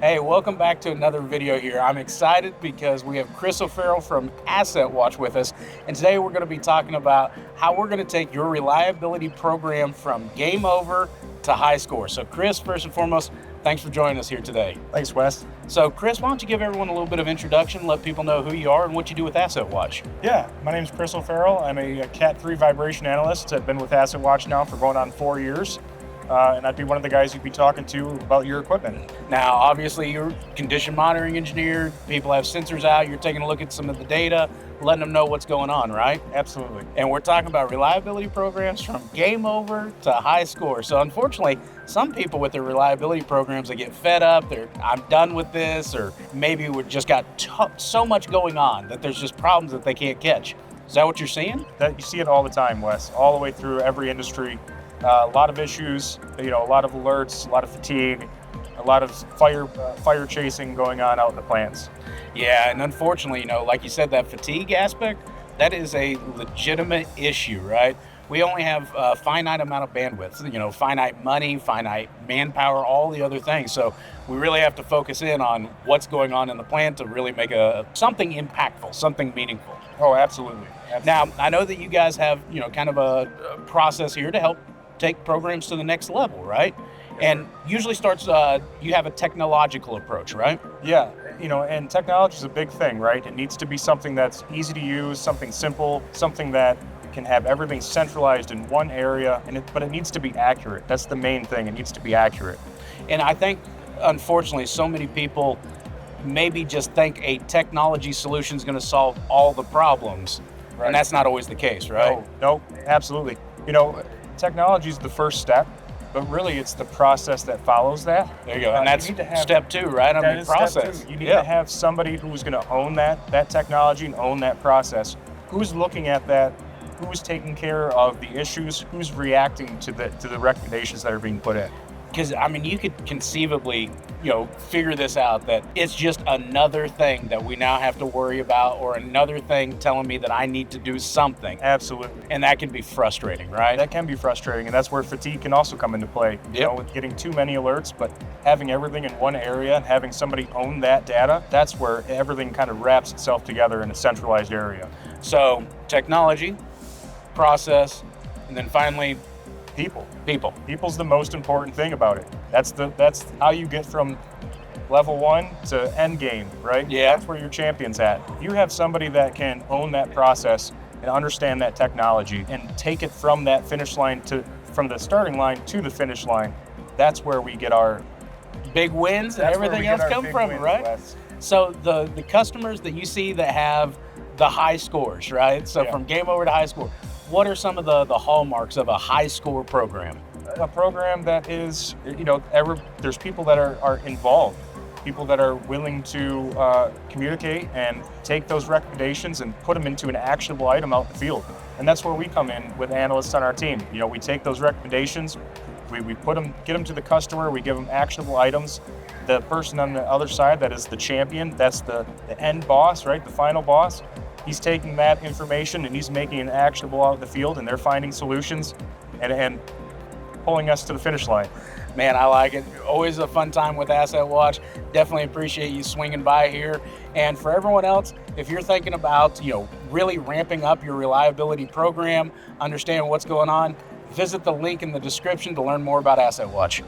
Hey, welcome back to another video here. I'm excited because we have Chris O'Farrell from Asset Watch with us, and today we're going to be talking about how we're going to take your reliability program from game over to high score. So Chris, first and foremost, thanks for joining us here today. Thanks, Wes. So Chris, why don't you give everyone a little bit of introduction, let people know who you are and what you do with Asset Watch. Yeah, my name's Chris O'Farrell. I'm a Cat 3 vibration analyst. I've been with Asset Watch now for going on 4 years. And I'd be one of the guys you'd be talking to about your equipment. Now, obviously, you're a condition monitoring engineer. People have sensors out. You're taking a look at some of the data, letting them know what's going on, right? Absolutely. And we're talking about reliability programs from game over to high score. So unfortunately, some people with their reliability programs, they get fed up. I'm done with this, or maybe we've just got so much going on that there's just problems that they can't catch. Is that what you're seeing? That you see it all the time, Wes, all the way through every industry. A lot of issues, a lot of alerts, a lot of fatigue, a lot of fire chasing going on out in the plants. Yeah, and unfortunately, like you said, that fatigue aspect, that is a legitimate issue, right? We only have a finite amount of bandwidth, finite money, finite manpower, all the other things. So we really have to focus in on what's going on in the plant to really make something impactful, something meaningful. Oh, absolutely. Now, I know that you guys have, kind of a process here to help take programs to the next level, right? And usually starts, you have a technological approach, right? Yeah, and technology is a big thing, right? It needs to be something that's easy to use, something simple, something that can have everything centralized in one area, but it needs to be accurate. That's the main thing. It needs to be accurate. And I think, unfortunately, so many people maybe just think a technology solution is going to solve all the problems, right? And that's not always the case, right? No, absolutely. Technology is the first step, but really it's the process that follows that. There you go. And that's step two, right? That is process. Step two. You need to have somebody who's going to own that technology and own that process. Who's looking at that? Who's taking care of the issues? Who's reacting to the recommendations that are being put in? Because, you could conceivably, figure this out, that it's just another thing that we now have to worry about, or another thing telling me that I need to do something. Absolutely. And that can be frustrating, right? That can be frustrating, and that's where fatigue can also come into play. With getting too many alerts, but having everything in one area and having somebody own that data, that's where everything kind of wraps itself together in a centralized area. So, technology, process, and then finally, People. People's the most important thing about it. That's how you get from level 1 to end game, right? Yeah. That's where your champion's at. You have somebody that can own that process and understand that technology and take it from that finish line from the starting line to the finish line. That's where we get our big wins and everything else come from, right? Wes. So the customers that you see that have the high scores, right? So from game over to high score, what are some of the hallmarks of a high score program? A program that is, there's people that are involved, people that are willing to communicate and take those recommendations and put them into an actionable item out in the field. And that's where we come in with analysts on our team. We take those recommendations, we get them to the customer, we give them actionable items. The person on the other side that is the champion, that's the end boss, right? The final boss. He's taking that information and he's making it actionable out in the field, and they're finding solutions and pulling us to the finish line. Man, I like it. Always a fun time with Asset Watch. Definitely appreciate you swinging by here. And for everyone else, if you're thinking about, really ramping up your reliability program, understand what's going on, visit the link in the description to learn more about Asset Watch.